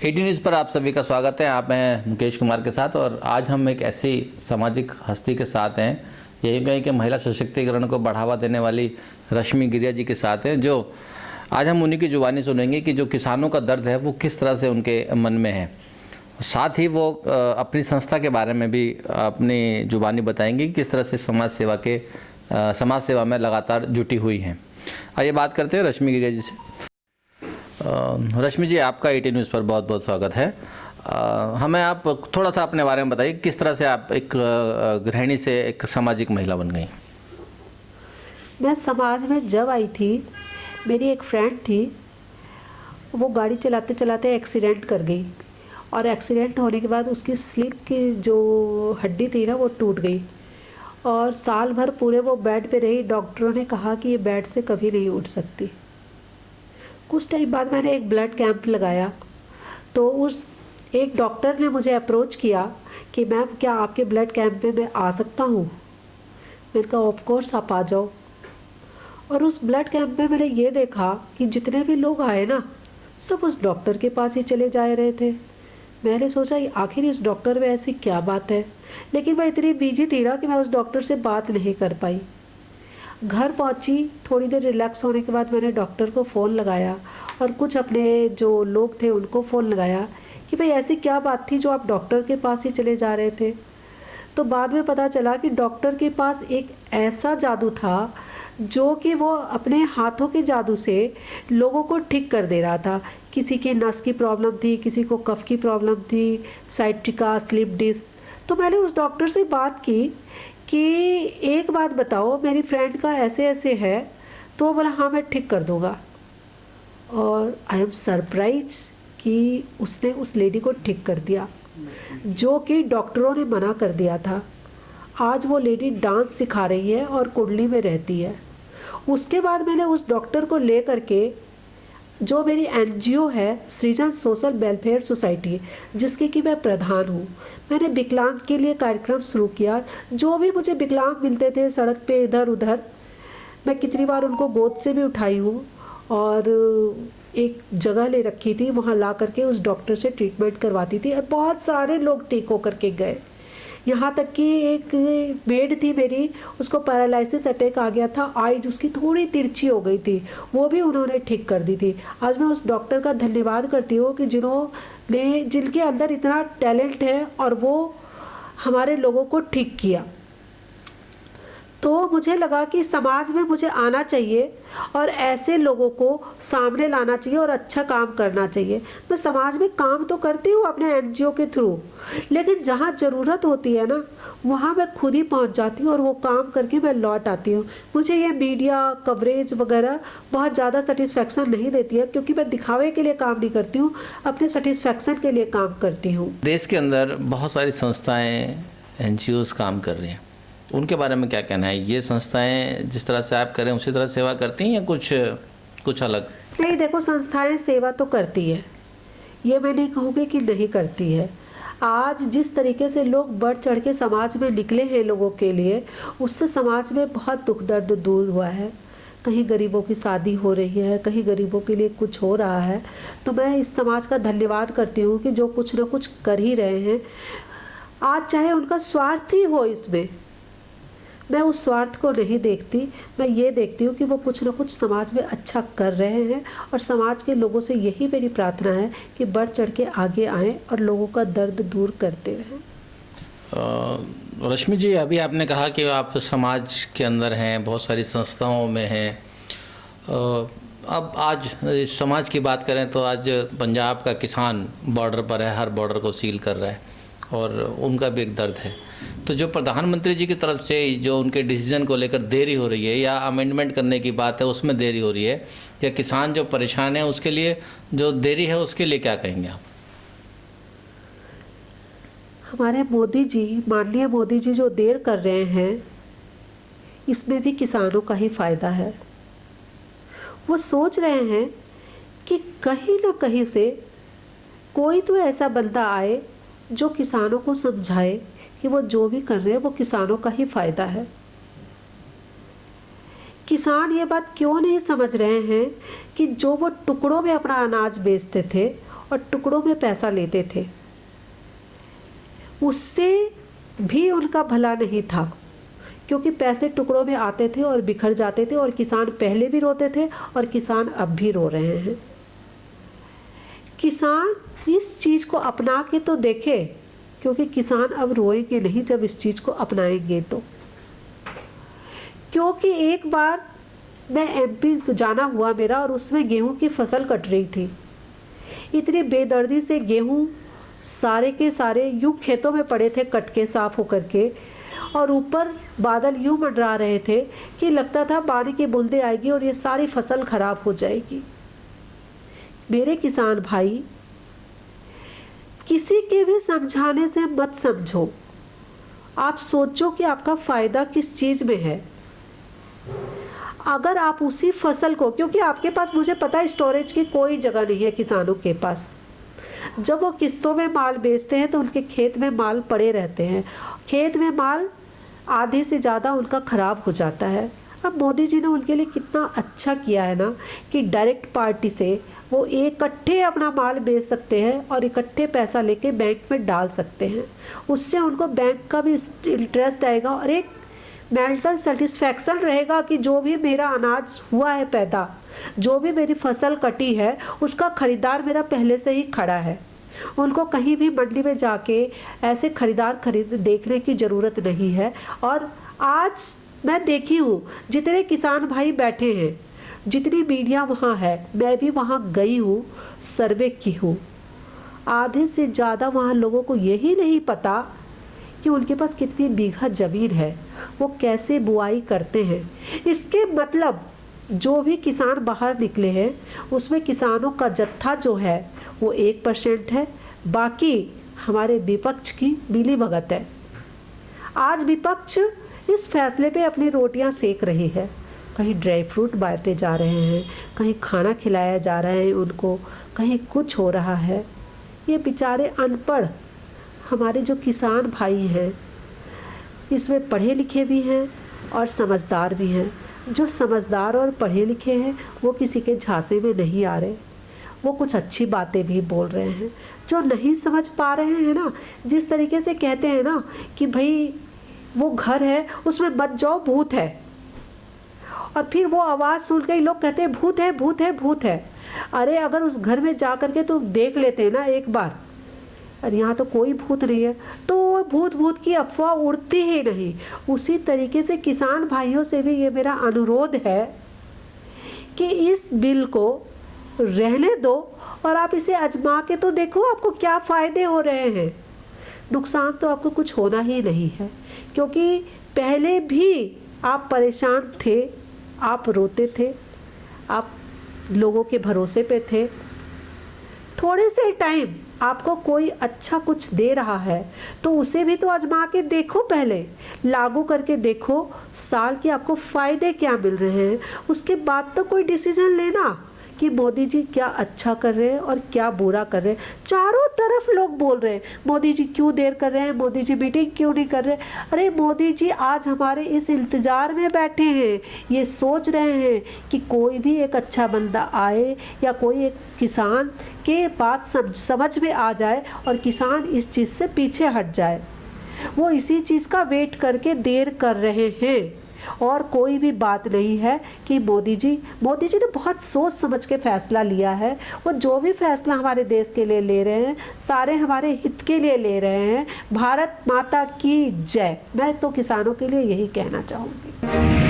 Eighty news पर आप सभी का स्वागत है। आप हैं मुकेश कुमार के साथ और आज हम एक ऐसी सामाजिक हस्ती के साथ हैं, यही कहें कि महिला सशक्तिकरण को बढ़ावा देने वाली रश्मि गिरिया जी के साथ हैं, जो आज हम उन्हीं की जुबानी सुनेंगे कि जो किसानों का दर्द है वो किस तरह से उनके मन में है। साथ ही वो अपनी संस्था के बारे में भी अपनी जुबानी बताएंगी कि किस तरह से समाज सेवा में लगातार जुटी हुई हैं। आइए बात करते हैं रश्मि गिरिया जी से। रश्मि जी, आपका एटी न्यूज़ पर बहुत बहुत स्वागत है। हमें आप थोड़ा सा अपने बारे में बताइए, किस तरह से आप एक गृहिणी से एक सामाजिक महिला बन गई। मैं समाज में जब आई थी, मेरी एक फ्रेंड थी, वो गाड़ी चलाते चलाते एक्सीडेंट कर गई और एक्सीडेंट होने के बाद उसकी स्लिप की जो हड्डी थी ना वो टूट गई और साल भर पूरे वो बेड पे रही। डॉक्टरों ने कहा कि ये बेड से कभी नहीं उठ सकती। कुछ टाइम बाद मैंने एक ब्लड कैंप लगाया तो उस एक डॉक्टर ने मुझे अप्रोच किया कि मैम क्या आपके ब्लड कैंप में मैं आ सकता हूँ। मैंने कहा ऑफ कोर्स आप आ जाओ। और उस ब्लड कैंप में मैंने ये देखा कि जितने भी लोग आए ना, सब उस डॉक्टर के पास ही चले जा रहे थे। मैंने सोचा आखिर इस डॉक्टर में ऐसी क्या बात है, लेकिन मैं इतनी बिजी थी ना कि मैं उस डॉक्टर से बात नहीं कर पाई। घर पहुंची, थोड़ी देर रिलैक्स होने के बाद मैंने डॉक्टर को फ़ोन लगाया और कुछ अपने जो लोग थे उनको फ़ोन लगाया कि भाई ऐसी क्या बात थी जो आप डॉक्टर के पास ही चले जा रहे थे। तो बाद में पता चला कि डॉक्टर के पास एक ऐसा जादू था जो कि वो अपने हाथों के जादू से लोगों को ठीक कर दे रहा था। किसी की नस की प्रॉब्लम थी, किसी को कफ की प्रॉब्लम थी, साइटिका, स्लिप डिस्क। तो मैंने उस डॉक्टर से बात की कि एक बात बताओ, मेरी फ्रेंड का ऐसे ऐसे है। तो वो बोला हाँ मैं ठीक कर दूँगा। और आई एम सरप्राइज कि उसने उस लेडी को ठीक कर दिया जो कि डॉक्टरों ने मना कर दिया था। आज वो लेडी डांस सिखा रही है और कुंडली में रहती है। उसके बाद मैंने उस डॉक्टर को ले करके, जो मेरी एनजीओ है सृजन सोशल वेलफेयर सोसाइटी, जिसकी कि मैं प्रधान हूँ, मैंने विकलांग के लिए कार्यक्रम शुरू किया। जो भी मुझे विकलांग मिलते थे सड़क पे इधर उधर, मैं कितनी बार उनको गोद से भी उठाई हूँ और एक जगह ले रखी थी, वहाँ ला करके उस डॉक्टर से ट्रीटमेंट करवाती थी और बहुत सारे लोग ठीक होकर के गए। यहाँ तक कि एक मेड थी मेरी, उसको पैरालिसिस अटैक आ गया था, आइज उसकी थोड़ी तिरछी हो गई थी, वो भी उन्होंने ठीक कर दी थी। आज मैं उस डॉक्टर का धन्यवाद करती हूँ कि जिनके अंदर इतना टैलेंट है और वो हमारे लोगों को ठीक किया। तो मुझे लगा कि समाज में मुझे आना चाहिए और ऐसे लोगों को सामने लाना चाहिए और अच्छा काम करना चाहिए। मैं समाज में काम तो करती हूँ अपने एनजीओ के थ्रू, लेकिन जहाँ ज़रूरत होती है ना, वहाँ मैं खुद ही पहुँच जाती हूँ और वो काम करके मैं लौट आती हूँ। मुझे ये मीडिया कवरेज वगैरह बहुत ज़्यादा सेटिस्फेक्शन नहीं देती है, क्योंकि मैं दिखावे के लिए काम नहीं करती हूँ, अपने सेटिस्फेक्शन के लिए काम करती हूँ। देश के अंदर बहुत सारी संस्थाएँ, एनजीओज काम कर रही हैं, उनके बारे में क्या कहना है? ये संस्थाएं जिस तरह से आप करें उसी तरह सेवा करती हैं या कुछ अलग? नहीं, देखो संस्थाएं सेवा तो करती है, ये मैं नहीं कहूँगी कि नहीं करती है। आज जिस तरीके से लोग बढ़ चढ़ के समाज में निकले हैं लोगों के लिए, उससे समाज में बहुत दुख दर्द दूर हुआ है। कहीं गरीबों की शादी हो रही है, कहीं गरीबों के लिए कुछ हो रहा है। तो मैं इस समाज का धन्यवाद करती हूँ कि जो कुछ ना कुछ कर ही रहे हैं। आज चाहे उनका स्वार्थ ही हो, इसमें मैं उस स्वार्थ को नहीं देखती, मैं ये देखती हूँ कि वो कुछ ना कुछ समाज में अच्छा कर रहे हैं और समाज के लोगों से यही मेरी प्रार्थना है कि बढ़ चढ़ के आगे आएँ और लोगों का दर्द दूर करते रहें। रश्मि जी, अभी आपने कहा कि आप समाज के अंदर हैं, बहुत सारी संस्थाओं में हैं। अब आज इस समाज की बात करें तो आज पंजाब का किसान बॉर्डर पर है, हर बॉर्डर को सील कर रहा है और उनका भी एक दर्द है। तो जो प्रधानमंत्री जी की तरफ से जो उनके डिसीजन को लेकर देरी हो रही है या अमेंडमेंट करने की बात है उसमें देरी हो रही है, या किसान जो परेशान है उसके लिए जो देरी है उसके लिए क्या कहेंगे आप? हमारे मोदी जी, माननीय मोदी जी जो देर कर रहे हैं, इसमें भी किसानों का ही फायदा है। वो सोच रहे हैं कि कहीं ना कहीं से कोई तो ऐसा बंदा आए जो किसानों को समझाए कि वो जो भी कर रहे हैं वो किसानों का ही फायदा है। किसान ये बात क्यों नहीं समझ रहे हैं कि जो वो टुकड़ों में अपना अनाज बेचते थे और टुकड़ों में पैसा लेते थे, उससे भी उनका भला नहीं था, क्योंकि पैसे टुकड़ों में आते थे और बिखर जाते थे, और किसान पहले भी रोते थे और किसान अब भी रो रहे हैं। किसान इस चीज़ को अपना के तो देखे, क्योंकि किसान अब रोएंगे नहीं जब इस चीज़ को अपनाएंगे तो। क्योंकि एक बार मैं एमपी जाना हुआ मेरा, और उसमें गेहूं की फसल कट रही थी। इतनी बेदर्दी से गेहूं सारे के सारे यूं खेतों में पड़े थे, कट के साफ होकर के, और ऊपर बादल यूं मंडरा रहे थे कि लगता था पानी की बूंदें आएगी और ये सारी फसल खराब हो जाएगी। मेरे किसान भाई, किसी के भी समझाने से मत समझो, आप सोचो कि आपका फ़ायदा किस चीज़ में है। अगर आप उसी फसल को, क्योंकि आपके पास मुझे पता है स्टोरेज की कोई जगह नहीं है किसानों के पास, जब वो किस्तों में माल बेचते हैं तो उनके खेत में माल पड़े रहते हैं, खेत में माल आधे से ज़्यादा उनका ख़राब हो जाता है। अब मोदी जी ने उनके लिए कितना अच्छा किया है ना, कि डायरेक्ट पार्टी से वो इकट्ठे अपना माल बेच सकते हैं और इकट्ठे पैसा लेके बैंक में डाल सकते हैं। उससे उनको बैंक का भी इंटरेस्ट आएगा और एक मेंटल सेटिस्फैक्शन रहेगा कि जो भी मेरा अनाज हुआ है पैदा, जो भी मेरी फसल कटी है, उसका ख़रीदार मेरा पहले से ही खड़ा है। उनको कहीं भी मंडी में जाके ऐसे खरीदार देखने की ज़रूरत नहीं है। और आज मैं देखी हूँ जितने किसान भाई बैठे हैं, जितनी मीडिया वहाँ है, मैं भी वहाँ गई हूँ, सर्वे की हूँ, आधे से ज़्यादा वहाँ लोगों को यही नहीं पता कि उनके पास कितनी बीघा ज़मीन है, वो कैसे बुआई करते हैं। इसके मतलब जो भी किसान बाहर निकले हैं उसमें किसानों का जत्था जो है वो 1% है, बाकी हमारे विपक्ष की मिलीभगत है। आज विपक्ष इस फैसले पे अपनी रोटियां सेक रही है, कहीं ड्राई फ्रूट बांटे जा रहे हैं, कहीं खाना खिलाया जा रहा है उनको, कहीं कुछ हो रहा है। ये बेचारे अनपढ़ हमारे जो किसान भाई हैं, इसमें पढ़े लिखे भी हैं और समझदार भी हैं। जो समझदार और पढ़े लिखे हैं वो किसी के झांसे में नहीं आ रहे, वो कुछ अच्छी बातें भी बोल रहे हैं। जो नहीं समझ पा रहे हैं ना, जिस तरीके से कहते हैं ना कि भाई वो घर है उसमें मत जाओ, भूत है, और फिर वो आवाज़ सुन के ही लोग कहते हैं भूत है, भूत है, भूत है। अरे अगर उस घर में जा कर के तो देख लेते हैं ना एक बार, और यहाँ तो कोई भूत नहीं है, तो वो भूत की अफवाह उड़ती ही नहीं। उसी तरीके से किसान भाइयों से भी ये मेरा अनुरोध है कि इस बिल को रहने दो और आप इसे आजमा के तो देखो आपको क्या फ़ायदे हो रहे हैं। नुकसान तो आपको कुछ होना ही नहीं है, क्योंकि पहले भी आप परेशान थे, आप रोते थे, आप लोगों के भरोसे पे थे। थोड़े से टाइम आपको कोई अच्छा कुछ दे रहा है तो उसे भी तो आजमा के देखो, पहले लागू करके देखो, साल के आपको फ़ायदे क्या मिल रहे हैं, उसके बाद तो कोई डिसीज़न लेना कि मोदी जी क्या अच्छा कर रहे हैं और क्या बुरा कर रहे हैं। चारों तरफ लोग बोल रहे हैं मोदी जी क्यों देर कर रहे हैं, मोदी जी मीटिंग क्यों नहीं कर रहे। अरे मोदी जी आज हमारे इस इंतज़ार में बैठे हैं, ये सोच रहे हैं कि कोई भी एक अच्छा बंदा आए या कोई एक किसान के बात समझ में आ जाए और किसान इस चीज़ से पीछे हट जाए। वो इसी चीज़ का वेट करके देर कर रहे हैं, और कोई भी बात नहीं है कि मोदी जी ने बहुत सोच समझ के फैसला लिया है। वो जो भी फैसला हमारे देश के लिए ले रहे हैं सारे हमारे हित के लिए ले रहे हैं। भारत माता की जय। मैं तो किसानों के लिए यही कहना चाहूँगी।